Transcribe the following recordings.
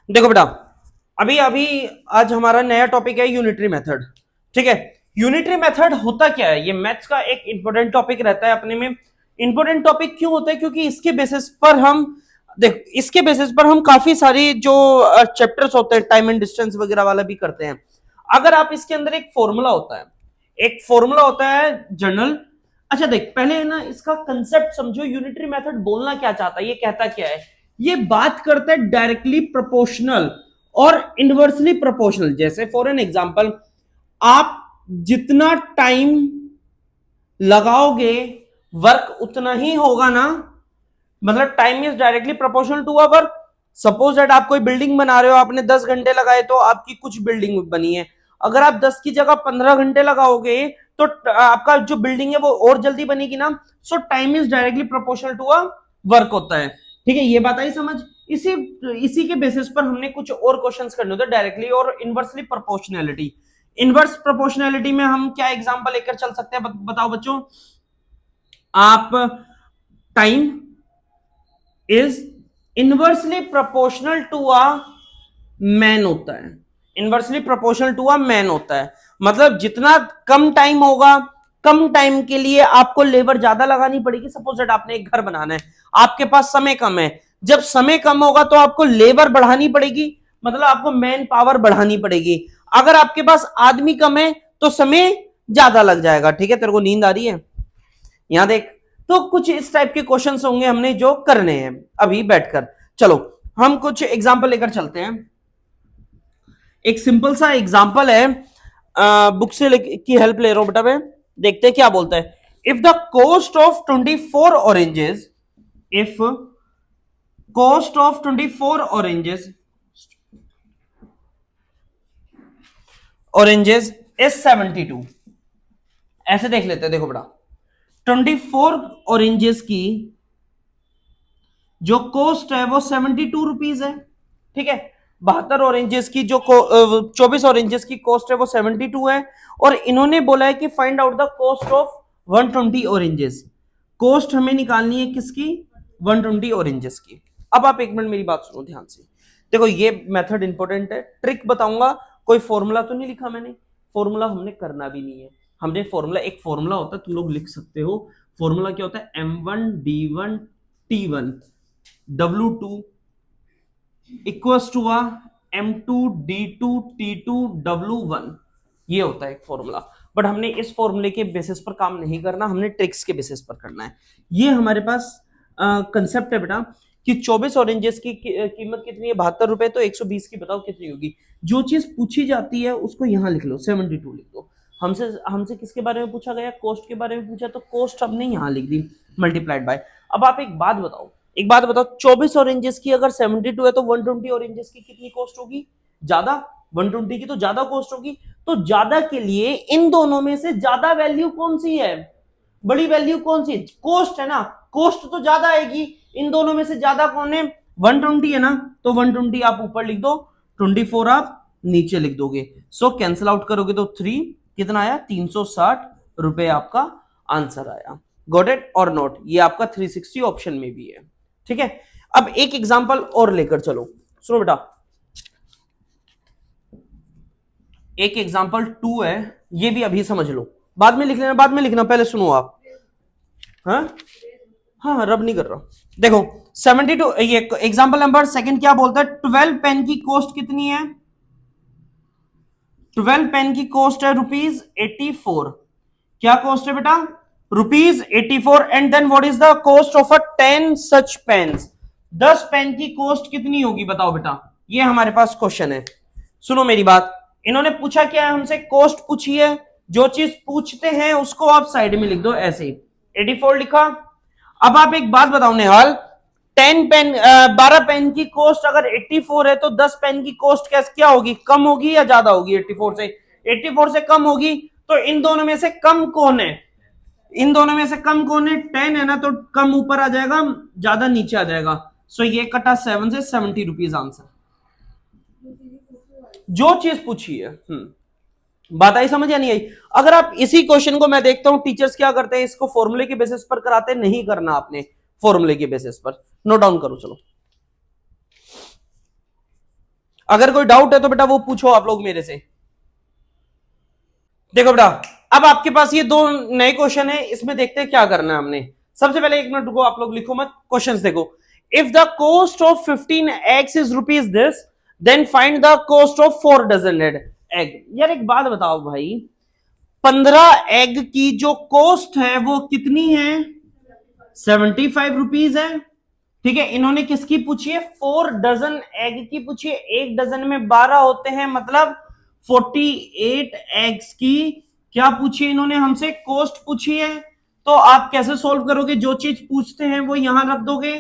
देखो बेटा, अभी अभी आज हमारा नया टॉपिक है यूनिटरी मेथड। ठीक है, यूनिटरी मेथड होता क्या है? ये मैथ्स का एक इंपॉर्टेंट टॉपिक रहता है अपने में। इंपॉर्टेंट टॉपिक क्यों होता है? क्योंकि इसके बेसिस पर हम देख इसके बेसिस पर हम काफी सारी जो चैप्टर्स होते हैं टाइम एंड डिस्टेंस वगैरह वाला भी करते हैं। अगर आप इसके अंदर एक फॉर्मूला होता है जनरल। अच्छा देख, पहले ना इसका कंसेप्ट समझो, यूनिटरी मेथड बोलना क्या चाहता है, ये कहता क्या है। ये बात करता है डायरेक्टली प्रोपोर्शनल और इनवर्सली प्रोपोर्शनल। जैसे फॉर एन एग्जांपल, आप जितना टाइम लगाओगे वर्क उतना ही होगा ना। मतलब time is directly proportional to a work. Suppose that आप कोई बिल्डिंग बना रहे हो, आपने 10 घंटे लगाए तो आपकी कुछ बिल्डिंग बनी है। अगर आप 10 की जगह 15 घंटे लगाओगे तो आपका जो बिल्डिंग है वो और जल्दी बनेगी ना। So time is directly proportional to a work होता है। ठीक है, ये बात आई समझ। इसी इसी के बेसिस पर हमने कुछ और क्वेश्चंस करने होते हैं, डायरेक्टली और इनवर्सली प्रोपोर्शनैलिटी। इनवर्स प्रोपोर्शनैलिटी में हम क्या एग्जांपल लेकर चल सकते हैं? बताओ बच्चों। आप time is inversely proportional to a man होता है। Inversely proportional to a man होता है, मतलब जितना कम टाइम होगा, कम टाइम के लिए आपको लेबर ज्यादा लगानी पड़ेगी। सपोज दैट आपने एक घर बनाना है, आपके पास समय कम है। जब समय कम होगा तो आपको लेबर बढ़ानी पड़ेगी, मतलब आपको मैन पावर बढ़ानी पड़ेगी। अगर आपके पास आदमी कम है तो समय ज्यादा लग जाएगा। ठीक है, तेरे को नींद आ रही है? यहां देख, तो कुछ इस टाइप के क्वेश्चंस होंगे हमने जो करने हैं अभी बैठकर। चलो हम कुछ एग्जांपल लेकर चलते हैं। एक सिंपल सा एग्जांपल है, बुक से की हेल्प ले रहा हूं बेटा मैं। देखते हैं क्या बोलता है। If the cost of 24 oranges, if cost of 24 oranges is 72। ऐसे देख लेते हैं, देखो बेटा, 24 ऑरेंजेस की जो कॉस्ट है वो 72 रुपीज है। ठीक है, 72 ऑरेंजेस की जो 24 ऑरेंजेस की कॉस्ट है वो 72 है। और इन्होंने बोला है कि find out the cost of 120 oranges. Cost हमें निकालनी है किसकी? 120 ऑरेंजेस की। अब आप एक मिनट मेरी बात सुनो ध्यान से। देखो ये मेथड इंपॉर्टेंट है, ट्रिक बताऊंगा। कोई फॉर्मूला तो नहीं लिखा मैंने, फॉर्मूला हमने करना भी नहीं है। हमने फॉर्मूला, एक फॉर्मूला होता है, तुम लोग लिख सकते हो। फॉर्मूला क्या होता है? M1D1T1 W2 equals to M2D2T2 W1। ये होता है एक फॉर्मूला। बट हमने इस फॉर्मूले के बेसिस पर काम नहीं करना, हमने ट्रिक्स के बेसिस पर करना है। ये हमारे पास कंसेप्ट है बेटा कि 24 ऑरेंजेस की कीमत कितनी है? 72 रुपए। तो 120 की बताओ कितनी होगी? जो चीज पूछी जाती है उसको यहां लिख लो, 72 लिख दो। हमसे हमसे किसके बारे में पूछा गया? कॉस्ट के बारे में पूछा, तो कॉस्ट हमने यहां लिख दी, मल्टीप्लाइड बाय। अब आप एक बात बताओ, 24 ऑरेंजेस की अगर 72 है तो 120 ऑरेंजेस की कितनी कॉस्ट होगी? ज्यादा। 120 की तो ज्यादा कॉस्ट होगी। तो ज्यादा के लिए इन दोनों में से ज्यादा वैल्यू कौन सी है? बड़ी वैल्यू कौन सी? कॉस्ट है ना, कॉस्ट तो ज्यादा आएगी। इन दोनों में से ज्यादा कौन है? 120 है ना, तो 120 आप ऊपर लिख दो, 24 आप नीचे लिख दोगे। सो कैंसिल आउट करोगे तो 3 कितना आया? 360 रुपए आपका आंसर आया। Got it or not? ये आपका 360 ऑप्शन में भी है। ठीक है, अब एक एग्जांपल और लेकर चलो। सुनो बेटा, एक एग्जांपल 2 है, ये भी अभी समझ लो। बाद में लिख लेना, बाद में लिखना, पहले सुनो आप। हाँ हाँ, रब नहीं कर रहा। देखो 72, ये एग्जांपल नंबर सेकंड क्या बोलता है? 12 पेन की कॉस्ट कितनी है? 12 पेन की कॉस्ट है ₹84। क्या कॉस्ट है बेटा? ₹84। And then what is the cost of a 10 such pens? 10 pen की कॉस्ट कितनी होगी बताओ बेटा? ये हमारे पास क्वेश्चन है। सुनो मेरी बात, इन्होंने पूछा क्या है हमसे? कॉस्ट पूछी है। जो चीज पूछते हैं उसको आप साइड में लिख दो ऐसे ही। 84 लिखा। अब आप एक बात बताओ निहाल, 10 पेन 12 पेन की कॉस्ट अगर 84 है तो 10 पेन की कॉस्ट कैसे क्या होगी? कम होगी या ज्यादा होगी? 84 से? 84 से कम होगी। तो इन दोनों में से कम कौन है? इन दोनों में से कम कौन है? 10 है ना, तो कम ऊपर आ जाएगा, ज्यादा नीचे आ जाएगा। सो ये कटा 7 से 70 रुपीज आंसर। जो चीज पूछी है। बात आई समझ या नहीं आई? अगर आप इसी क्वेश्चन को, मैं देखता हूं टीचर्स क्या करते हैं, इसको फॉर्मूले के बेसिस पर कराते, नहीं करना आपने फॉर्मूले के बेसिस पर। नोट डाउन करो चलो। अगर कोई डाउट है तो बेटा वो पूछो आप लोग मेरे से। देखो बेटा, अब आपके पास ये दो नए क्वेश्चन है, इसमें देखते हैं क्या करना है हमने। सबसे पहले 1 मिनट रुको, आप लोग लिखो मत, क्वेश्चंस देखो। If the cost of 15 eggs is rupees this, then find the cost of 4 dozen egg. यार एक बात बताओ भाई, 15 एग की जो कॉस्ट है वो कितनी है? 75 रुपीज है। ठीक है, इन्होंने किसकी पूछी है? 4 डजन एग की पूछी है। एक डजन में 12 होते हैं, मतलब 48 एग्स की क्या पूछी है इन्होंने हमसे? कॉस्ट पूछी है। तो आप कैसे सोल्व करोगे? जो चीज पूछते हैं वो यहां रख दोगे।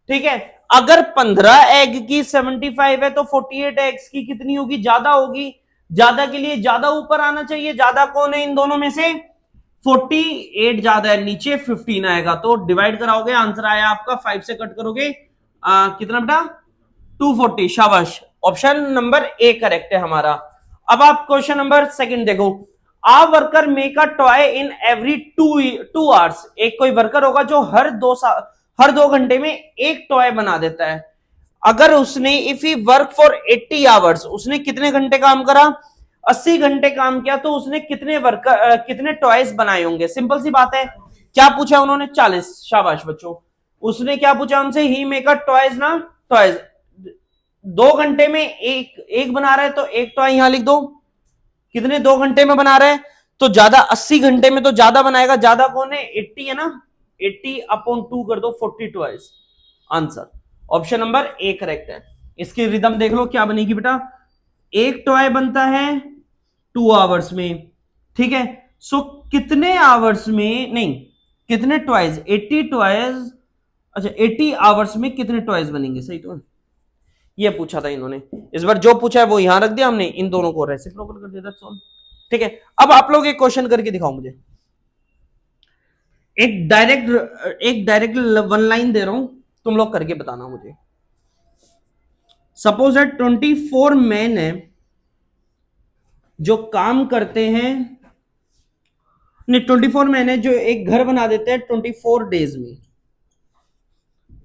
ठीक है, अगर 15 एग की 75 है तो 48 एग्स की कितनी होगी? ज्यादा होगी। ज्यादा के लिए ज्यादा ऊपर आना चाहिए। ज्यादा कौन है इन दोनों में से? 48 ज्यादा है, नीचे 15 आएगा। तो डिवाइड कराओगे, आंसर आया आपका 5 से कट करोगे कितना बेटा? 240। शाबाश, ऑप्शन नंबर ए करेक्ट है हमारा। अब आप क्वेश्चन नंबर सेकंड देखो। A worker make a toy in every 2 hours. एक कोई वर्कर होगा जो हर 2 घंटे में एक टॉय बना देता है। अगर उसने if he work for 80 hours, उसने कितने घंटे काम करा? 80 घंटे काम किया, तो उसने कितने टॉयज बनाए होंगे? सिंपल सी बात है। क्या पूछा उन्होंने? 40। शाबाश बच्चों। उसने क्या पूछा हमसे? ही मेक अ टॉयज ना, टॉयज 2 घंटे में एक बना रहा है, तो एक टॉय यहां लिख दो। कितने 2 घंटे में बना रहे हैं? तो ज्यादा 80 घंटे में तो ज्यादा बनाएगा। ज्यादा कौन है? 80 है ना। 80 अपॉन 2 कर दो, 40 toys. Answer option number A correct है। इसकी रिदम देख लो क्या बनेगी बेटा। एक टॉय बनता है 2 आवर्स में। ठीक है, सो कितने आवर्स में, नहीं कितने टॉयज? 80 टॉयज। अच्छा, 80 आवर्स में कितने टॉयज बनेंगे? सही तो है। ये पूछा था इन्होंने। इस बार जो पूछा है वो यहां रख दिया हमने, इन दोनों को रेसिप्रोकल कर दिया। That's all. ठीक है, अब आप लोग एक क्वेश्चन करके दिखाओ मुझे। एक डायरेक्ट 1 लाइन दे रहा हूं, तुम लोग करके बताना मुझे। सपोज दैट 24 मैन है जो काम करते हैं, नहीं 24 मैन है जो एक घर बना देते हैं 24 डेज में।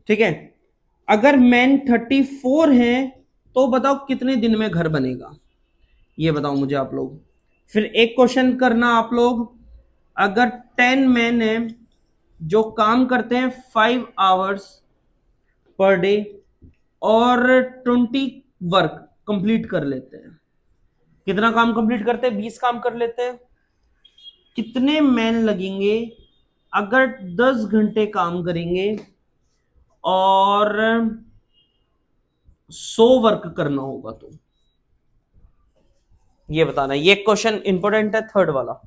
ठीक है, अगर मैन 34 है तो बताओ कितने दिन में घर बनेगा? ये बताओ मुझे आप लोग। फिर एक क्वेश्चन करना आप लोग। अगर 10 मैन है जो काम करते हैं 5 आवर्स पर डे और 20 वर्क कंप्लीट कर लेते हैं, कितना काम कंप्लीट करते हैं? 20 काम कर लेते हैं। कितने मैन लगेंगे अगर 10 घंटे काम करेंगे और 100 वर्क करना होगा? तो ये बताना। ये क्वेश्चन इंपॉर्टेंट है, थर्ड वाला।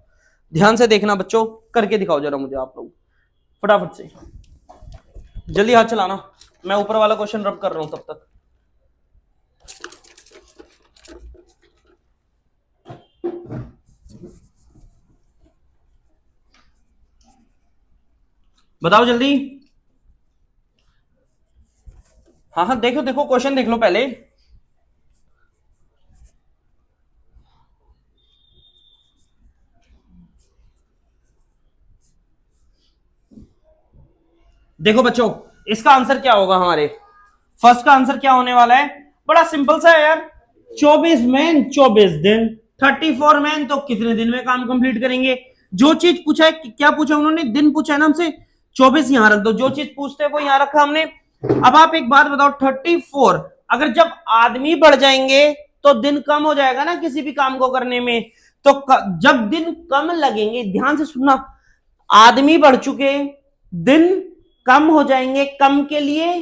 ध्यान से देखना बच्चों, करके दिखाओ जरा मुझे आप लोग फटाफट से। जल्दी हाथ चलाना, मैं ऊपर वाला क्वेश्चन रब कर रहा हूं तब तक। बताओ जल्दी। हाँ हाँ, देखो देखो क्वेश्चन देख लो पहले। देखो बच्चों, इसका आंसर क्या होगा? हमारे फर्स्ट का आंसर क्या होने वाला है? बड़ा सिंपल सा है यार। 24 मैन 24 दिन, 34 मैन तो कितने दिन में काम कंप्लीट करेंगे? जो चीज पूछा है, क्या पूछा उन्होंने? दिन पूछा है ना हमसे। 24 यहां रख दो, जो चीज पूछते हैं वो यहां रखा हमने। अब आप एक बात बताओ, 34 अगर जब आदमी बढ़ जाएंगे तो दिन कम हो जाएगा ना किसी भी काम को करने में। तो जब दिन कम लगेंगे, ध्यान से सुनना, आदमी बढ़ चुके, दिन कम हो जाएंगे। कम के लिए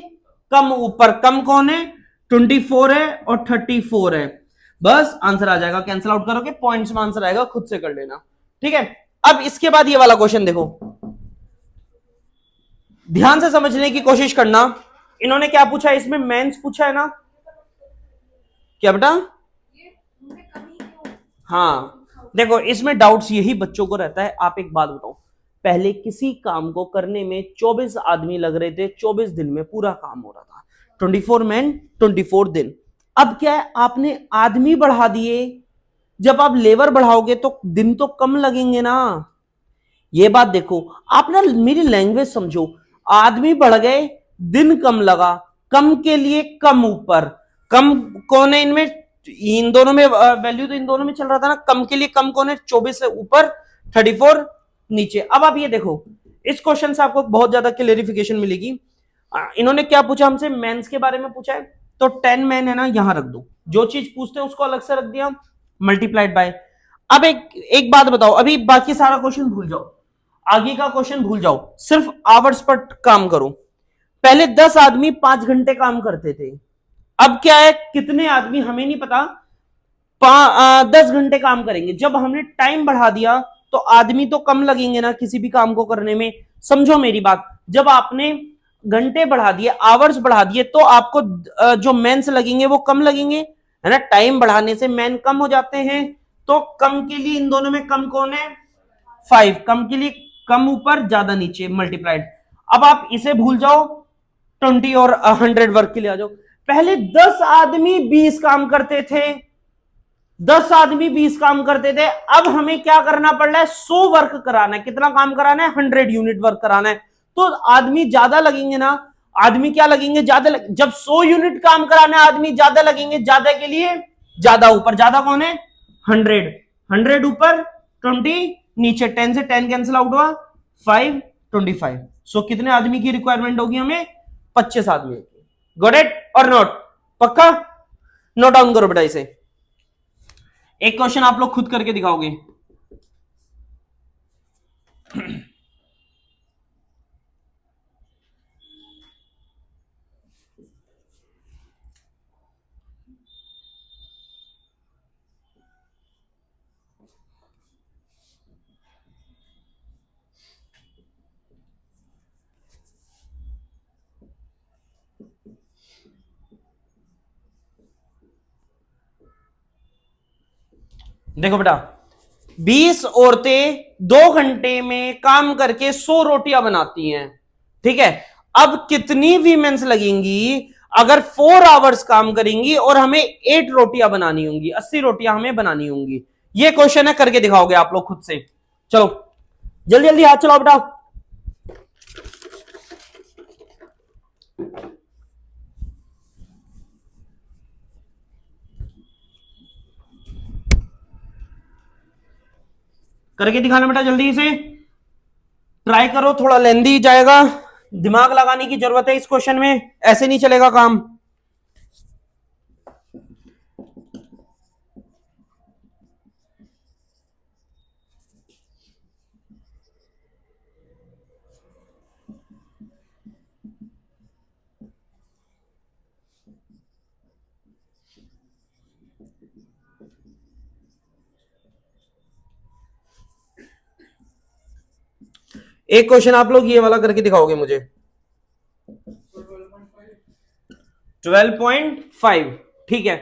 कम ऊपर, कम कौन है? 24 है और 34 है। बस आंसर आ जाएगा, कैंसिल आउट करोगे, पॉइंट्स में आंसर आएगा, खुद से कर लेना। ठीक है, अब इसके बाद ये वाला क्वेश्चन देखो, ध्यान से समझने की कोशिश करना। इन्होंने क्या पूछा है इसमें? मेंस पूछा है ना। क्या बेटा? हाँ, देखो इसमें डाउट्स यही बच्चों को रहता है। आप एक बात बताओ, पहले किसी काम को करने में 24 आदमी लग रहे थे, 24 दिन में पूरा काम हो रहा था। 24 मैन 24 दिन। अब क्या है, आपने आदमी बढ़ा दिए। जब आप लेबर बढ़ाओगे तो दिन तो कम लगेंगे ना। ये बात देखो, आप ना मेरी लैंग्वेज समझो। आदमी बढ़ गए, दिन कम लगा, कम के लिए कम ऊपर। कम कौन है इनमें, इन दोनों में वैल्यू तो इन दोनों में चल रहा था ना, कम के लिए कम कौन है, 24 से ऊपर 34 नीचे। अब आप ये देखो, इस क्वेश्चन से आपको बहुत ज्यादा क्लेरिफिकेशन मिलेगी। इन्होंने क्या पूछा हमसे, मेंस के बारे में पूछा है, तो 10 मेन है ना, यहां रख दो, जो चीज पूछते हैं उसको अलग से रख दिया, मल्टीप्लाइड बाय। अब एक बात बताओ, अभी बाकी सारा क्वेश्चन भूल जाओ, आगे का क्वेश्चन भूल जाओ, सिर्फ आवर्स पर काम करो। पहले 10 आदमी 5 घंटे काम करते थे, अब क्या है, कितने आदमी हमें नहीं पता, 10 घंटे काम करेंगे। जब हमने टाइम बढ़ा दिया तो आदमी तो कम लगेंगे ना किसी भी काम को करने में, समझो मेरी बात। जब आपने घंटे बढ़ा दिए, आवर्स बढ़ा दिए, तो आपको जो मेंस लगेंगे वो कम लगेंगे, है ना, टाइम बढ़ाने से मेन कम हो जाते हैं। तो कम के लिए इन दोनों में कम कौन है, 5, कम के लिए कम ऊपर ज्यादा नीचे, मल्टीप्लाइड। अब आप इसे भूल जाओ, 20 और 100 वर्क के लिए आ जाओ। पहले 10 आदमी 20 काम करते थे, 10 आदमी 20 काम करते थे, अब हमें क्या करना पड़ रहा है, 100 वर्क कराना है। कितना काम कराना है, 100 यूनिट वर्क कराना है। तो आदमी ज्यादा लगेंगे ना, आदमी क्या लगेंगे, ज्यादा जब 100 यूनिट काम कराना है, आदमी ज्यादा लगेंगे, ज्यादा के लिए ज्यादा ऊपर, ज्यादा कौन है, 100, 100 ऊपर 20 नीचे, 10 से 10 कैंसिल आउट हुआ, 5, 25। सो कितने आदमी की रिक्वायरमेंट होगी हमें, 25 आदमी। गॉट इट और नॉट, पक्का, नोट डाउन करो बेटा इसे। एक क्वेश्चन आप लोग खुद करके दिखाओगे। देखो बेटा, 20 औरतें 2 घंटे में काम करके 100 रोटियां बनाती हैं, ठीक है। अब कितनी वीमेंस लगेंगी अगर 4 आवर्स काम करेंगी और हमें 8 रोटियां बनानी होंगी, 80 रोटियां हमें बनानी होंगी। ये क्वेश्चन है, करके दिखाओगे आप लोग खुद से। चलो जल्दी जल्दी हाथ चलाओ बेटा। करके दिखाना बेटा जल्दी से, ट्राई करो, थोड़ा लेंदी जाएगा, दिमाग लगाने की जरूरत है इस क्वेश्चन में, ऐसे नहीं चलेगा काम। एक क्वेश्चन आप लोग ये वाला करके दिखाओगे मुझे, 12.5, ठीक है।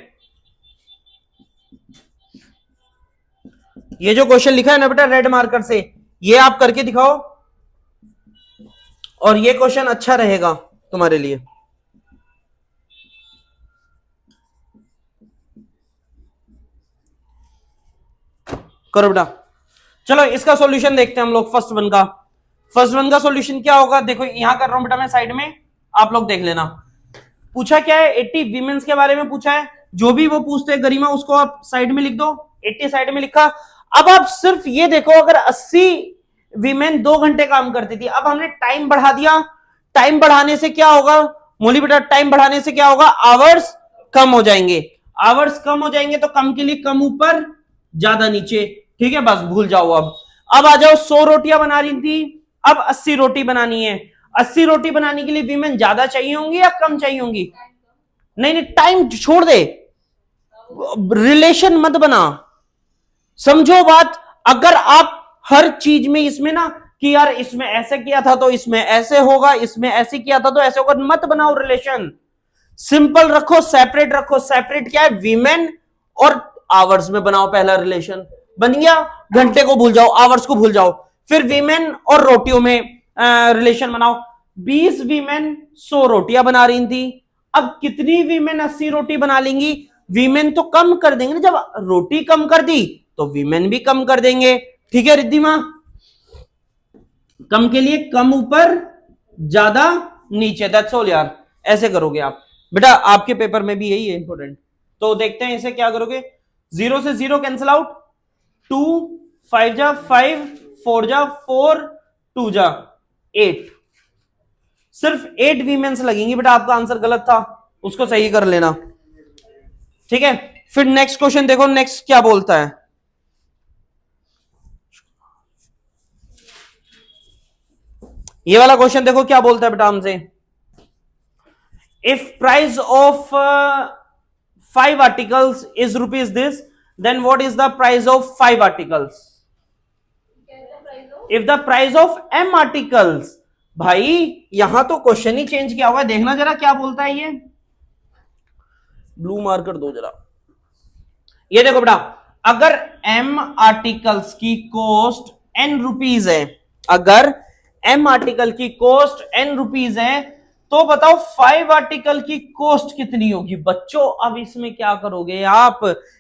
ये जो क्वेश्चन लिखा है ना बेटा रेड मार्कर से, ये आप करके दिखाओ, और ये क्वेश्चन अच्छा रहेगा तुम्हारे लिए। करो बेटा। चलो इसका सॉल्यूशन देखते हैं हम लोग, फर्स्ट वन का। फर्स्ट वन का सॉल्यूशन क्या होगा, देखो यहां कर रहा हूं बेटा मैं साइड में, आप लोग देख लेना। पूछा क्या है, 80 वीमेंस के बारे में पूछा है, जो भी वो पूछते हैं गरिमा उसको आप साइड में लिख दो, 80 साइड में लिखा। अब आप सिर्फ ये देखो, अगर 80 वीमेन 2 घंटे काम करती थी, अब हमने टाइम बढ़ा दिया, टाइम बढ़ाने से क्या होगा मोली बेटा, टाइम बढ़ाने से क्या होगा, आवर्स कम हो जाएंगे, आवर्स कम हो जाएंगे, तो कम के लिए कम ऊपर ज्यादा नीचे, ठीक है, बस भूल जाओ। अब आ जाओ, 100 रोटियां बना रही थी, अब 80 रोटी बनानी है। 80 रोटी बनाने के लिए वीमेन ज्यादा चाहिए होंगी या कम चाहिए होंगी, नहीं नहीं टाइम छोड़ दे, रिलेशन मत बना, समझो बात। अगर आप हर चीज में इसमें ना कि यार इसमें ऐसे किया था तो इसमें ऐसे होगा, इसमें ऐसे किया था तो ऐसे होगा, मत बनाओ रिलेशन, सिंपल रखो, सेपरेट रखो। सेपरेट क्या है, वीमेन और आवर्स में बनाओ, पहला रिलेशन बन गया, घंटे को भूल जाओ, आवर्स को भूल जाओ, फिर वीमेन और रोटियों में रिलेशन बनाओ। 20 वीमेन 100 रोटियां बना रही थी, अब कितनी वीमेन 80 रोटी बना लेंगी, वीमेन तो कम कर देंगे ना, जब रोटी कम कर दी तो वीमेन भी कम कर देंगे, ठीक है रिद्धिमा। कम के लिए कम ऊपर ज्यादा नीचे, दैट्स ऑल यार, ऐसे करोगे आप, बेटा आपके पेपर में भी यही है इंपॉर्टेंट। तो देखते हैं इसे क्या करोगे। 0 से 0 कैंसिल आउट, 2 5 जा 5, 4 जा 4, 2 जा 8, सिर्फ 8 वीमेंस लगेंगी बेटा। आपका आंसर गलत था, उसको सही कर लेना, ठीक है। फिर नेक्स्ट क्वेश्चन देखो, नेक्स्ट क्या बोलता है। ये वाला क्वेश्चन देखो क्या बोलता है बेटा हमसे। If price of 5 articles is rupees this, then what is the price of 5 articles. If the price of m articles, भाई यहां तो क्वेश्चन ही चेंज किया हुआ है, देखना जरा क्या बोलता है ये। ब्लू मार्कर दो जरा। ये देखो बेटा, अगर m आर्टिकल्स की कॉस्ट n रुपीज है, अगर m आर्टिकल की कॉस्ट n रुपीज है, तो बताओ 5 आर्टिकल की कॉस्ट कितनी होगी। बच्चों अब इसमें क्या करोगे आप,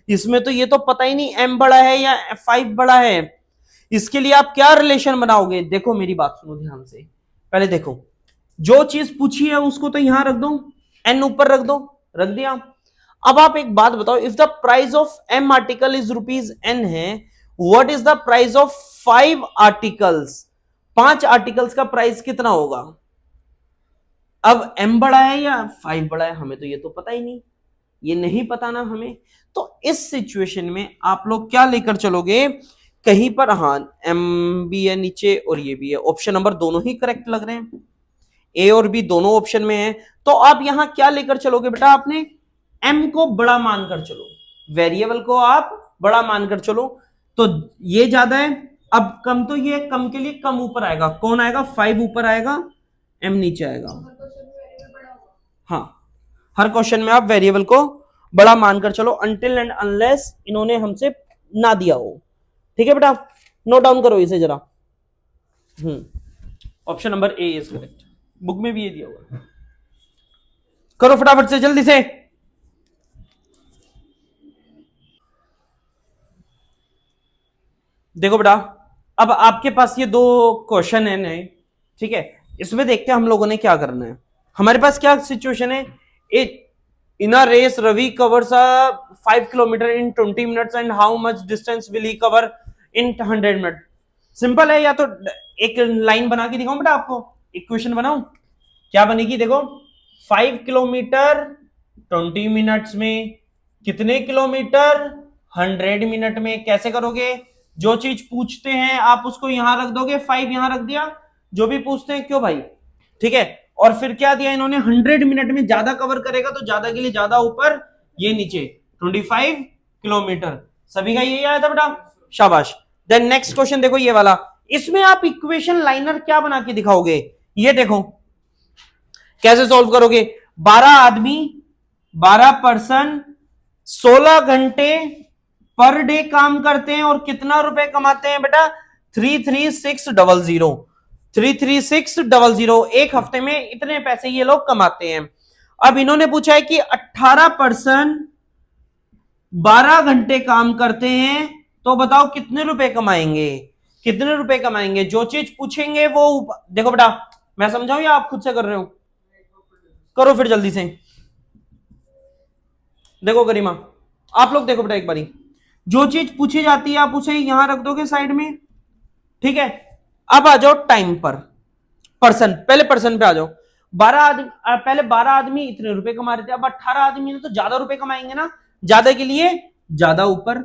इसमें तो ये तो पता ही नहीं m बड़ा है या 5 बड़ा है। इसके लिए आप क्या रिलेशन बनाओगे। देखो मेरी बात सुनो ध्यान से, पहले देखो जो चीज पूछी है उसको तो यहां रख दो, n ऊपर रख दो, रख दिया। अब आप एक बात बताओ, if the price of m article is rupees n है, what is the price of 5 articles, 5 articles का प्राइस कितना होगा। अब m बड़ा है या 5 बड़ा है, हमें तो ये तो पता ही नहीं, ये नहीं पता ना हमें। तो इस सिचुएशन में आप लोग क्या लेकर चलोगे, कहीं पर हाँ m भी है नीचे और ये भी है, ऑप्शन नंबर दोनों ही करेक्ट लग रहे हैं, a और b दोनों ऑप्शन में है। तो आप यहां क्या लेकर चलोगे बेटा, आपने m को बड़ा मानकर चलो, वेरिएबल को आप बड़ा मानकर चलो। तो ये ज्यादा है, अब कम, तो ये कम के लिए कम ऊपर आएगा, कौन आएगा, 5 ऊपर आएगा, m नीचे आएगा। हाँ, हर क्वेश्चन में आप वेरिएबल को बड़ा मानकर चलो, अनटिल एंड अनलेस इन्होंने हमसे ना दिया हो, ठीक है बेटा। नोट डाउन करो इसे जरा। Option number A is correct, book में भी ये दिया हुआ है। करो फटाफट से, जल्दी से। देखो बेटा, अब आपके पास ये 2 क्वेश्चन है नए, ठीक है। इसमें देखते हैं हम लोगों ने क्या करना है। हमारे पास क्या सिचुएशन है, in a race Ravi covers 5 kilometre in 20 minutes and how much distance will he cover in 100 minute. Simple है, या तो एक लाइन बना के दिखाऊं बेटा आपको, इक्वेशन बनाऊं, क्या बनेगी देखो, 5 किलोमीटर 20 मिनट्स में, कितने किलोमीटर 100 मिनट में। कैसे करोगे, जो चीज पूछते हैं आप उसको यहां रख दोगे, 5 यहां रख दिया, जो भी पूछते हैं, क्यों भाई, ठीक है। और फिर क्या दिया इन्होंने, 100 मिनट में ज्यादा कवर करेगा तो ज्यादा के लिए ज्यादा ऊपर, ये नीचे 25 किलोमीटर। सभी का यही आया था बेटा, शाबाश। देन नेक्स्ट क्वेश्चन देखो ये वाला, इसमें आप इक्वेशन लाइनर क्या बना के दिखाओगे, ये देखो कैसे सॉल्व करोगे। 12 आदमी, 12 पर्सन 16 घंटे पर डे काम करते हैं और कितना रुपए कमाते हैं बेटा, 33600, 33600, एक हफ्ते में इतने पैसे ये लोग कमाते हैं। अब इन्होंने पूछा है कि 18 पर्सन 12 घंटे काम करते हैं, तो बताओ कितने रुपए कमाएंगे, कितने रुपए कमाएंगे। जो चीज पूछेंगे वो देखो बेटा, मैं समझाऊं या आप खुद से कर रहे हो, करो फिर जल्दी से। देखो गरिमा, आप लोग देखो बेटा एक बारी, जो चीज पूछी जाती है आप उसे यहां रख दोगे साइड में, ठीक है। अब आ जाओ टाइम पर, पर्सन, पहले पर्सन पे आ जाओ। 12 आदमी, पहले 12 आदमी इतने रुपए कमा रहे थे, अब 18 आदमी ने तो ज्यादा रुपए कमाएंगे ना, ज्यादा के लिए ज्यादा ऊपर,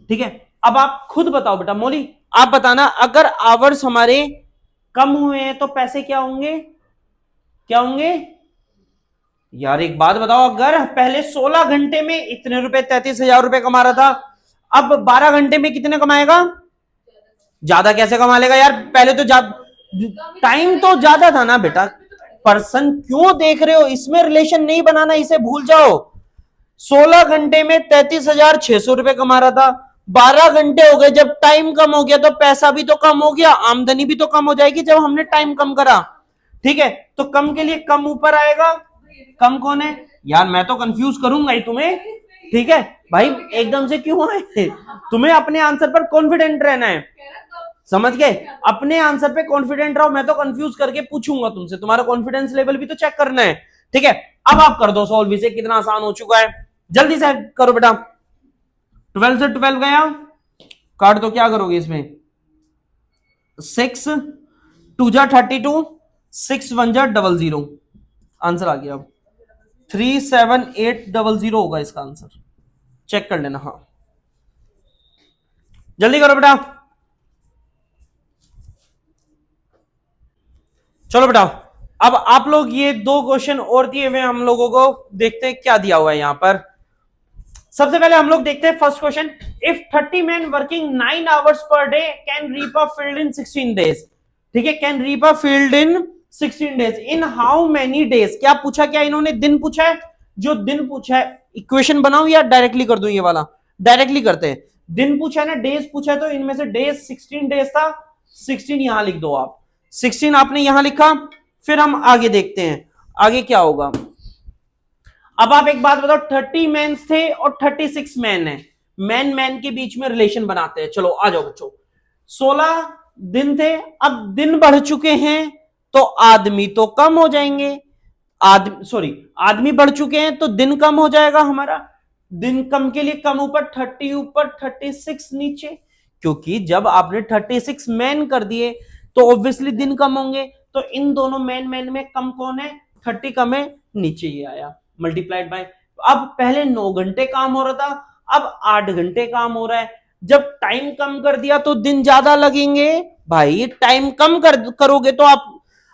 ठीक है। अब आप खुद बताओ बेटा, मोली आप बताना, अगर आवर्स हमारे कम हुए हैं तो पैसे क्या होंगे, क्या होंगे यार, एक बात बताओ, अगर पहले 16 घंटे में इतने रुपए 33,000 रुपए कमा रहा था, अब 12 घंटे में कितने कमाएगा, ज्यादा कैसे कमा लेगा यार, पहले तो टाइम तो ज्यादा था ना बेटा। पर्सन क्यों देख रहे हो, इसमें रिलेशन नहीं बनाना, इसे भूल जाओ। 16 घंटे में 33,600 रुपए कमा रहा था, 12 घंटे हो गए, जब टाइम कम हो गया तो पैसा भी तो कम हो गया, आमदनी भी तो कम हो जाएगी जब हमने टाइम कम करा, ठीक है। तो कम के लिए कम ऊपर आएगा, कम कौन है यार, मैं तो कंफ्यूज करूंगा ही तुम्हें, ठीक है भाई, एकदम से क्यों आए, तुम्हें अपने आंसर पर कॉन्फिडेंट रहना है, समझ गए, अपने आंसर पे कॉन्फिडेंट रहो, मैं तो कंफ्यूज करके पूछूंगा तुमसे, तुम्हारा कॉन्फिडेंस लेवल भी तो चेक करना है, ठीक है, अब आप कर दो सॉल्व इसे, कितना आसान हो चुका है, जल्दी से करो बेटा। 12 से 12 गया, काट दो, क्या करोगे इसमें, 6 2 जा 32, 6 1 जा 00, आंसर आ गया। अब 37800 होगा इसका आंसर, चेक कर लेना। हाँ जल्दी करो बेटा, चलो बेटा। अब आप लोग ये दो क्वेश्चन और दिए हुए हम लोगों को, देखते हैं क्या दिया हुआ है यहां पर। सबसे पहले हम लोग देखते हैं first question, if 30 man working 9 hours per day can reap a field in 16 days. ठीक है, can reap a field in 16 days in how many days. क्या पूछा, क्या इन्होंने दिन पूछा है, जो दिन पूछा है, इक्वेशन बनाऊं या डायरेक्टली कर दूं, ये वाला डायरेक्टली करते हैं। दिन पूछा है ना, डेज पूछा है, तो इनमें से डेज 16 डेज था, 16 यहां लिख दो आप, 16 आपने यहां लिखा। फिर हम आगे देखते हैं आगे क्या होगा। अब आप एक बात बताओ, 30 मैन थे और 36 मैन है, मैन मैन के बीच में रिलेशन बनाते हैं। चलो आ जाओ बच्चों, 16 दिन थे, अब दिन बढ़ चुके हैं तो आदमी तो कम हो जाएंगे, आदमी बढ़ चुके हैं तो दिन कम हो जाएगा हमारा। दिन कम के लिए कम ऊपर, 30 ऊपर 36 नीचे, क्योंकि जब आपने 36 मैन कर दिए तो ऑब्वियसली दिन कम होंगे, तो इन दोनों मैन मैन में कम कौन है, 30 कम है, नीचे ही आया, मल्टीप्लाइड बाय। अब पहले 9 घंटे काम हो रहा था, अब 8 घंटे काम हो रहा है। जब टाइम कम कर दिया तो दिन ज्यादा लगेंगे भाई, टाइम कम करोगे तो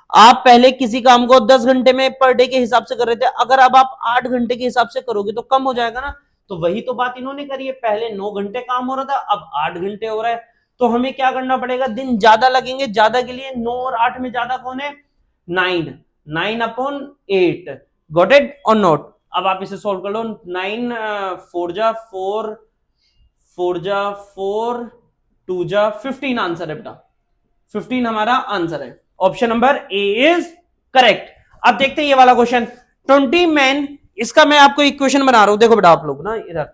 आप पहले किसी काम को 10 घंटे में पर डे के हिसाब से कर रहे थे, अगर अब आप 8 घंटे के हिसाब से करोगे तो कम हो जाएगा ना। तो वही तो बात इन्होंने करी है, पहले 9 घंटे काम हो रहा था, अब 8 घंटे हो रहा है, तो हमें क्या करना पड़ेगा, दिन ज्यादा लगेंगे, ज्यादा के लिए 9 और 8 में ज्यादा कौन है, 9, 9/8, गॉट इट और नॉट। अब आप इसे सॉल्व कर लो, 9 4 जा 4, 4 जा 4, 2 जा 15 आंसर है बेटा, 15 हमारा आंसर है, option number A is correct. अब देखते हैं ये वाला क्वेश्चन, 20 मैन, इसका मैं आपको इक्वेशन बना रहा हूं, देखो बेटा आप लोग ना इधर,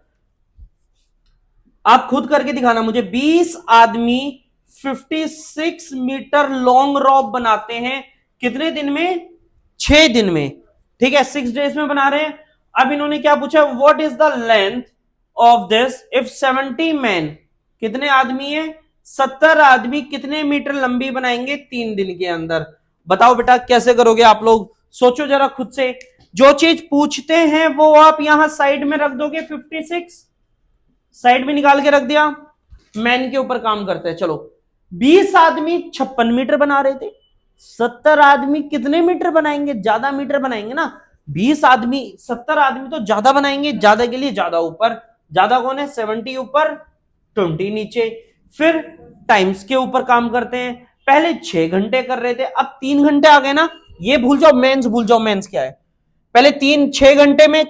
आप खुद करके दिखाना मुझे। 20 आदमी 56 मीटर लॉन्ग रॉप बनाते हैं, कितने दिन में, 6 दिन में, ठीक है, 6 डेज में बना रहे हैं। अब इन्होंने क्या पूछा, what is the length of this if 70 man, कितने आदमी है, 70 आदमी कितने मीटर लंबी बनाएंगे 3 दिन के अंदर। बताओ बेटा कैसे करोगे आप लोग, सोचो जरा खुद से, जो चीज पूछते हैं वो आप यहां साइड में रख दोगे, 56 साइड में निकाल के रख दिया, मैन के ऊपर काम करते हैं। चलो 20 आदमी 56 मीटर बना रहे थे, 70 आदमी कितने मीटर बनाएंगे, ज्यादा मीटर बनाएंगे ना, 20 आदमी 70 आदमी तो ज्यादा बनाएंगे, ज्यादा के लिए ज्यादा ऊपर, ज्यादा कौन है, 70 ऊपर 20 नीचे। फिर टाइम्स के ऊपर काम करते हैं, पहले 6 घंटे कर रहे थे, अब 3 घंटे आ गए ना, ये भूल जाओ, मेंस भूल जाओ, मेंस क्या है, पहले 6 घंटे में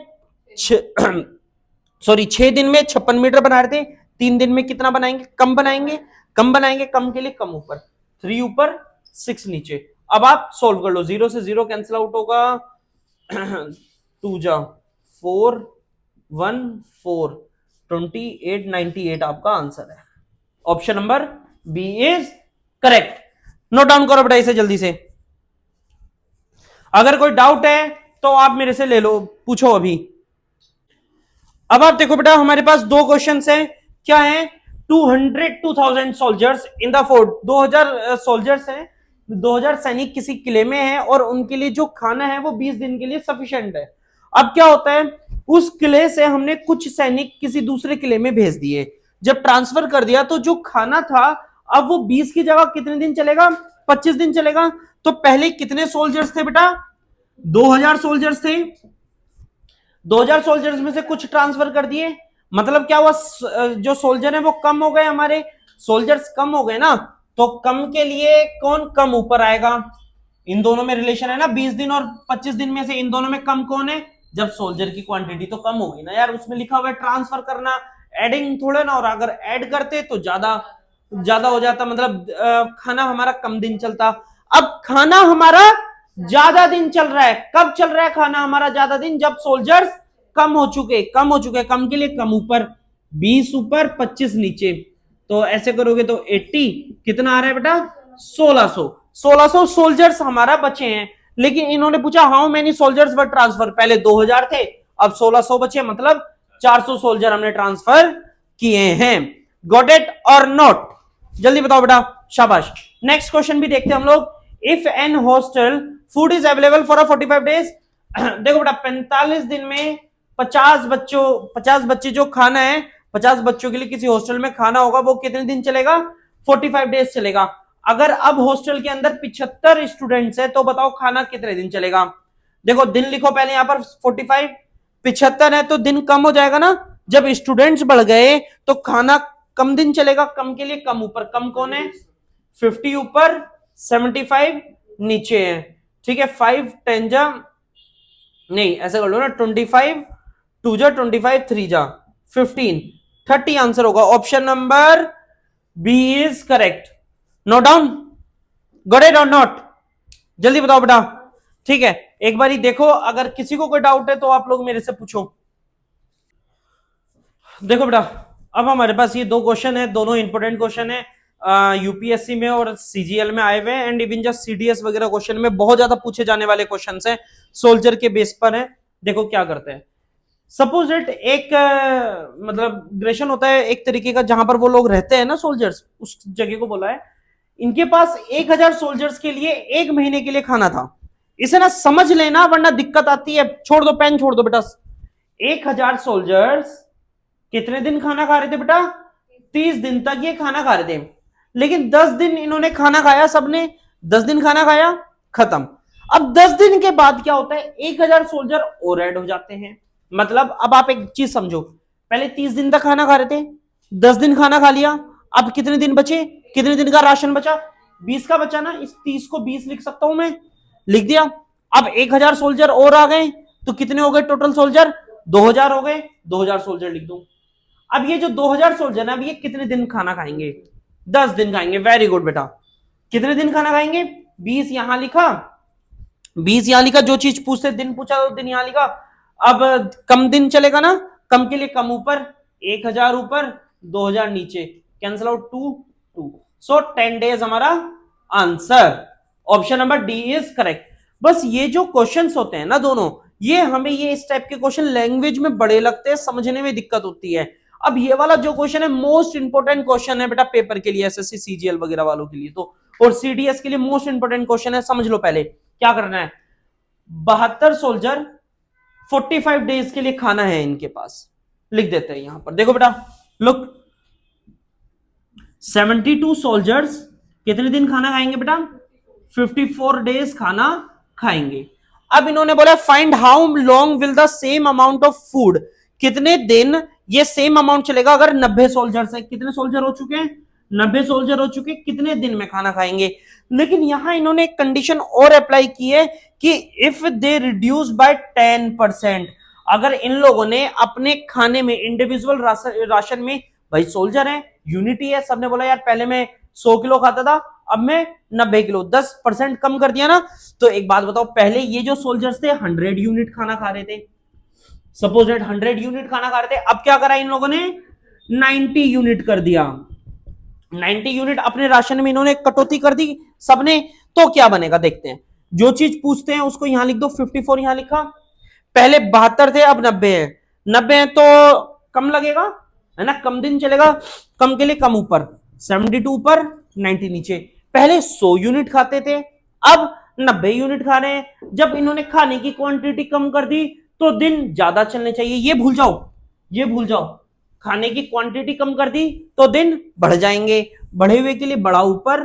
सॉरी 6 दिन में 56 मीटर बना रहे थे, 3 दिन में कितना बनाएंगे, कम बनाएंगे, कम बनाएंगे, कम के लिए कम ऊपर, 3 ऊपर 6 नीचे। अब आप सोल्व कर लो, 0 से 0 कैंसिल आउट होगा, 2 जा 4 1 4, 28 98 आपका आंसर है, option number B is correct. Note down करो बेटा इसे जल्दी से, अगर कोई डाउट है तो आप मेरे से ले लो, पूछो अभी। अब आप देखो बेटा हमारे पास दो क्वेश्चन है, क्या है, 2000 soldiers in the fort, 2000 soldiers हैं, 2000 सैनिक किसी किले में हैं और उनके लिए जो खाना है वो 20 दिन के लिए सफिशिएंट है। अब क्या होता है, उस किले से हमने कुछ सैनिक किसी दूसरे किले में भेज दिए, जब ट्रांसफर कर दिया तो जो खाना था अब वो 20 की जगह कितने दिन चलेगा, 25 दिन चलेगा। तो पहले कितने सोल्जर्स थे बेटा, 2000 सोल्जर्स थे, 2000 सोल्जर्स में से कुछ ट्रांसफर कर दिए, मतलब क्या हुआ, जो सोल्जर है वो कम हो गए, हमारे सोल्जर्स कम हो गए ना, तो कम के लिए कौन कम ऊपर आएगा, इन दोनों में रिलेशन है ना, 20 दिन और 25 दिन में से इन दोनों में कम कौन है, जब सोल्जर की क्वांटिटी तो कम होगी ना यार, उसमें लिखा हुआ है ट्रांसफर करना, एडिंग थोड़े ना, और अगर ऐड करते तो ज्यादा ज्यादा हो जाता, मतलब खाना हमारा कम दिन चलता। अब खाना हमारा ज्यादा दिन चल रहा है, कब चल रहा है खाना हमारा ज्यादा दिन, जब सोल्जर्स कम हो चुके, कम के लिए कम ऊपर, 20 ऊपर 25 नीचे, तो ऐसे करोगे तो 80 कितना आ रहा है बेटा, 1600 सोल्जर्स हमारा बचे हैं, लेकिन इन्होंने पूछा how many soldiers were transfer, पहले 2000 थे अब 1600 बचे, मतलब 400 सोल्जर हमने ट्रांसफर किए हैं। Got it or not? जल्दी बताओ बेटा, शाबाश। नेक्स्ट क्वेश्चन भी देखते हैं हम लोग। If an hostel food is available for 45 days, देखो बेटा 45 दिन में 50 बच्चे जो खाना है, 50 बच्चों के लिए किसी हॉस्टल में खाना होगा, वो कितने दिन चलेगा? 45 डेज चलेगा। अगर अब हॉस्टल के अंदर 75 स्टूडेंट्स है तो बताओ खाना कितने दिन चलेगा? देखो दिन लिखो पहले, यहां पर 45, 75 है तो दिन कम हो जाएगा ना, जब स्टूडेंट्स बढ़ गए तो खाना कम दिन चलेगा। कम के लिए कम ऊपर, कम कौन है? 50 ऊपर, 75 नीचे है, ठीक है। 5 10 जा, नहीं ऐसे कर लो ना, 25 2 जा 25 3 जा 15, 30 आंसर होगा। Option number B is correct. Note down, got it or not? जल्दी बताओ बेटा, ठीक है। एक बार ही देखो, अगर किसी को कोई डाउट है तो आप लोग मेरे से पूछो। देखो बेटा, अब हमारे पास ये दो क्वेश्चन है, दोनों इंपोर्टेंट क्वेश्चन है, यूपीएससी में और सीजीएल में आए हुए हैं, एंड इवन जस्ट सीडीएस वगैरह क्वेश्चन में बहुत ज्यादा पूछे जाने वाले क्वेश्चन हैं, सोल्जर के बेस पर है। देखो क्या करते हैं, सपोज इट एक मतलब ग्रेशन होता है एक तरीके का, जहां पर वो लोग रहते हैं ना सोल्जर्स, उस जगह को बोला है। इनके पास 1000 सोल्जर्स के लिए 1 महीने के लिए खाना था। इसे ना समझ लेना वरना दिक्कत आती है। छोड़ दो पेन, छोड़ दो बेटा। 1000 सोल्जर्स कितने दिन खाना खा रहे थे बेटा? 30 दिन तक ये खाना खा रहे थे, लेकिन 10 दिन इन्होंने खाना खाया, सबने 10 दिन खाना खाया, खत्म। अब 10 दिन के बाद क्या होता है? 1000 सोल्जर और ऐड हो जाते हैं। मतलब अब आप एक चीज समझो, पहले 30 दिन तक खाना खा रहे थे, 10 दिन खाना खा लिया, अब कितने दिन बचे? कितने दिन का राशन बचा? 20 का बचा ना, इस 30 को 20 लिख सकता हूं मैं, लिख दिया। अब 1000 सोल्जर और आ गए तो कितने हो गए टोटल सोल्जर? 2000 हो गए, 2000 सोल्जर लिख दूं। अब ये जो 2000 सोल्जर है, अब ये कितने दिन खाना खाएंगे? 10 दिन खाएंगे। वेरी गुड बेटा, कितने दिन खाना खाएंगे? 20 यहां लिखा, 20 यहां लिखा, जो चीज पूछते दिन पूछा तो दिन यहां लिखा। अब कम दिन चलेगा ना, कम के लिए कम ऊपर, 1000 ऊपर 2000 नीचे, कैंसिल आउट 2 2, सो 10 डेज हमारा answer. Option number D is correct. बस ये जो क्वेश्चंस होते हैं ना दोनों, ये हमें ये इस टाइप के क्वेश्चन लैंग्वेज में बड़े लगते हैं, समझने में दिक्कत होती है। अब ये वाला जो क्वेश्चन है मोस्ट इंपोर्टेंट क्वेश्चन है बेटा पेपर के लिए, एसएससी सीजीएल वगैरह वालों के लिए तो, और सीडीएस के लिए मोस्ट इंपोर्टेंट क्वेश्चन है। समझ लो पहले क्या करना है। 72 सोल्जर 45 डेज के लिए खाना है इनके पास, लिख देते हैं यहां पर। देखो बेटा, लुक 72 सोल्जर्स कितने दिन खाना खाएंगे बेटा? 54 डेज खाना खाएंगे। अब इन्होंने बोला find how long will the same amount of food, कितने दिन ये सेम अमाउंट चलेगा अगर 90 सोल्जर्स है। कितने सोल्जर हो चुके हैं? 90 सोल्जर हो चुके, कितने दिन में खाना खाएंगे? लेकिन यहां इन्होंने एक कंडीशन और अप्लाई की है कि इफ दे रिड्यूस बाय 10%, अगर इन लोगों ने अपने खाने में इंडिविजुअल राशन में, भाई सोल्जर है, यूनिटी है, सबने बोला यार पहले मैं 100 किलो खाता था, अब मैं 90 किलो, 10% कम कर दिया ना। तो एक बात बताओ, पहले ये जो सोल्जर्स थे 100 यूनिट खाना खा रहे थे, सपोज 100 यूनिट खाना खा रहे थे, अब क्या करा इन लोगों ने? 90 यूनिट कर दिया। 90 यूनिट अपने राशन में इन्होंने कटौती कर दी सबने, तो क्या बनेगा देखते हैं। जो चीज पूछते हैं उसको यहां लिख दो। 54 यहां लिखा, पहले 72 थे अब 90 है, 90 है तो कम लगेगा है ना, कम दिन चलेगा, कम के लिए कम ऊपर, 72 ऊपर 90 नीचे। पहले 100 यूनिट खाते थे, अब 90 यूनिट खा रहे हैं। जब इन्होंने खाने की क्वांटिटी कम कर दी तो दिन ज्यादा चलने चाहिए, ये भूल जाओ, ये भूल जाओ। खाने की क्वांटिटी कम कर दी तो दिन बढ़ जाएंगे, बढ़े हुए के लिए बड़ा ऊपर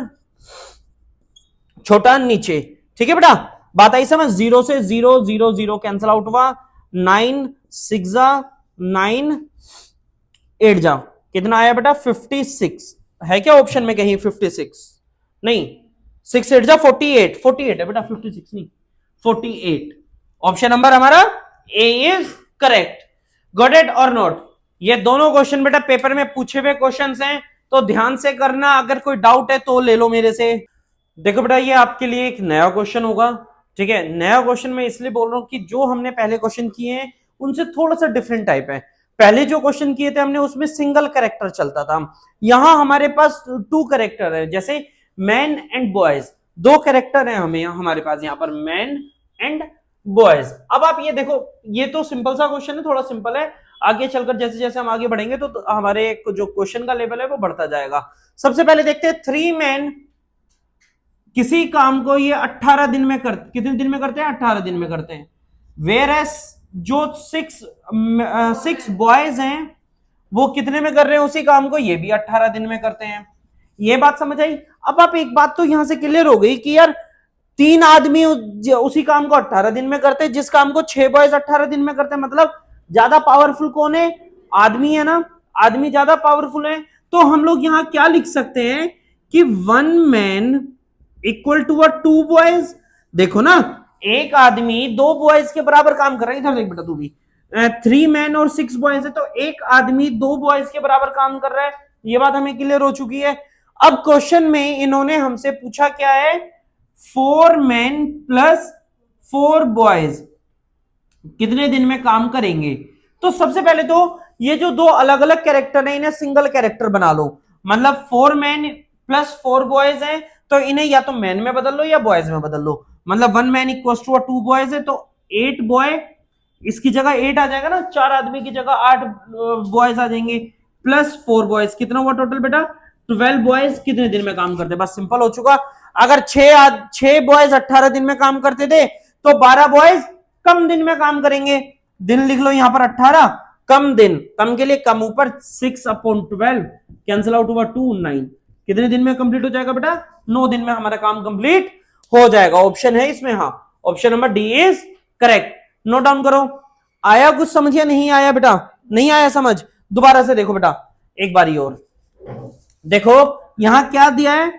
छोटा नीचे, ठीक है बेटा, बात आई समझ। 0 से 0 0 0 कैंसिल आउट हुआ, 9 6 जा 9 8 जा, कितना आया बेटा? 56 है क्या ऑप्शन में कहीं? 56 नहीं, 6 8 जा 48, 48 है बेटा, 56 नहीं 48। ऑप्शन नंबर हमारा ए is correct. Got it or not? ये दोनों क्वेश्चन बेटा पेपर में पूछे हुए क्वेश्चंस हैं, तो ध्यान से करना, अगर कोई डाउट है तो ले लो मेरे से। देखो बेटा, ये आपके लिए एक नया क्वेश्चन होगा, ठीक है। नया क्वेश्चन मैं इसलिए बोल रहा हूं कि जो हमने पहले क्वेश्चन किए हैं उनसे थोड़ा सा डिफरेंट टाइप है। पहले जो क्वेश्चन किए थे हमने उसमें सिंगल कैरेक्टर चलता था, यहां हमारे पास 2 कैरेक्टर है, जैसे मैन एंड बॉयज। दो कैरेक्टर है हमें हमारे पास यहाँ पर मैन एंड बॉयज। अब आप ये देखो, ये तो सिंपल सा क्वेश्चन है, थोड़ा सिंपल है। आगे चलकर जैसे जैसे हम आगे बढ़ेंगे तो हमारे जो क्वेश्चन का लेवल है वो बढ़ता जाएगा। सबसे पहले देखते हैं, 3 मैन किसी काम को ये 18 दिन में कितने दिन में करते हैं? 18 दिन में करते हैं। वेयर एस जो 6 बॉयज हैं वो कितने में कर रहे हैं उसी काम को? ये भी 18 दिन में करते हैं। ये बात समझ आई? अब आप एक बात तो यहां से क्लियर हो गई कि यार 3 आदमी उसी काम को 18 दिन में करते हैं, जिस काम को 6 बॉयज 18 दिन में करते हैं। मतलब ज्यादा पावरफुल कौन है? आदमी है ना, आदमी ज्यादा पावरफुल है। तो हम लोग यहां क्या लिख सकते हैं कि 1 मैन इक्वल टू 2 बॉयज। देखो ना, एक आदमी 2 बॉयज के बराबर काम कर रहा है। इधर देख बेटा तू भी, 3 मैन और 6 बॉयज है, तो एक आदमी 2 बॉयज के बराबर काम कर रहा है। ये बात हमें क्लियर हो चुकी है। अब क्वेश्चन में इन्होंने हमसे पूछा क्या है? 4 मैन प्लस 4 बॉयज कितने दिन में काम करेंगे? तो सबसे पहले तो ये जो दो अलग अलग कैरेक्टर है इन्हें सिंगल कैरेक्टर बना लो। मतलब 4 मैन प्लस 4 बॉयज है, तो इन्हें या तो मैन में बदल लो या बॉयज में बदल लो। मतलब 1 मैन इक्वल टू 2 बॉयज है, तो 8 बॉय, इसकी जगह 8 आ जाएगा ना, 4 आदमी की जगह 8 बॉयज आ जाएंगे, प्लस 4 बॉयज। कितना हुआ टोटल बेटा? 12 बॉयज कितने दिन में काम करते? बस सिंपल हो चुका। अगर 6 बॉयज 18 दिन में काम करते थे तो 12 बॉयज कम दिन में काम करेंगे। दिन लिख लो यहां पर 18, कम दिन, कम के लिए कम, ऊपर 6/12 कैंसिल आउट हुआ 2, 9। कितने दिन में कंप्लीट हो जाएगा बेटा? 9 दिन में हमारा काम कंप्लीट हो जाएगा। ऑप्शन है इसमें, हाँ, option number D is correct. Note down करो। आया कुछ समझ या नहीं आया बेटा? नहीं आया समझ? दोबारा से देखो बेटा एक बारी और देखो, यहां क्या दिया है?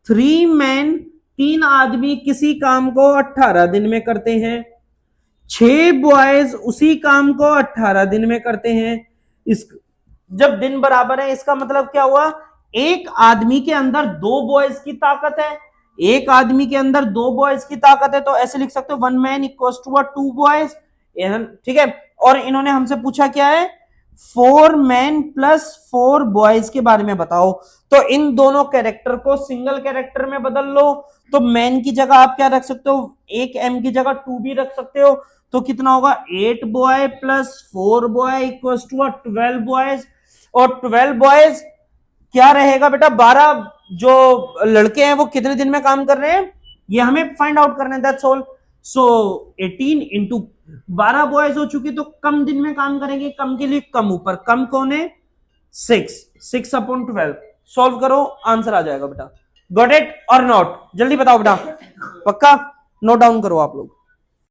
3 मैन, 3 आदमी किसी काम को 18 दिन में करते हैं, 6 बॉयज उसी काम को 18 दिन में करते हैं। इस जब दिन बराबर है इसका मतलब क्या हुआ? एक आदमी के अंदर 2 बॉयज की ताकत है, एक आदमी के अंदर 2 बॉयज की ताकत है, तो ऐसे लिख सकते हो 1 मैन इक्वल टू 2 बॉयज। ठीक है। और इन्होंने हमसे पूछा क्या है? 4 मैन प्लस 4 बॉयज के बारे में बताओ। तो इन दोनों कैरेक्टर को सिंगल कैरेक्टर में बदल लो। तो मैन की जगह आप क्या रख सकते हो? एक एम की जगह 2 भी रख सकते हो। तो कितना होगा? 8 boy plus 4 boy equal to 12 boys. और 12 बॉयज क्या रहेगा बेटा? 12 जो लड़के हैं वो कितने दिन में काम कर रहे हैं ये हमें फाइंड आउट करना है, that's all. So 18 into 12 boys हो चुकी, तो कम दिन में काम करेंगे, कम के लिए कम, ऊपर कम कौन है? 6/12। सॉल्व करो, आंसर आ जाएगा बेटा। Got it or not? जल्दी बताओ बेटा, पक्का? नोट डाउन करो आप लोग।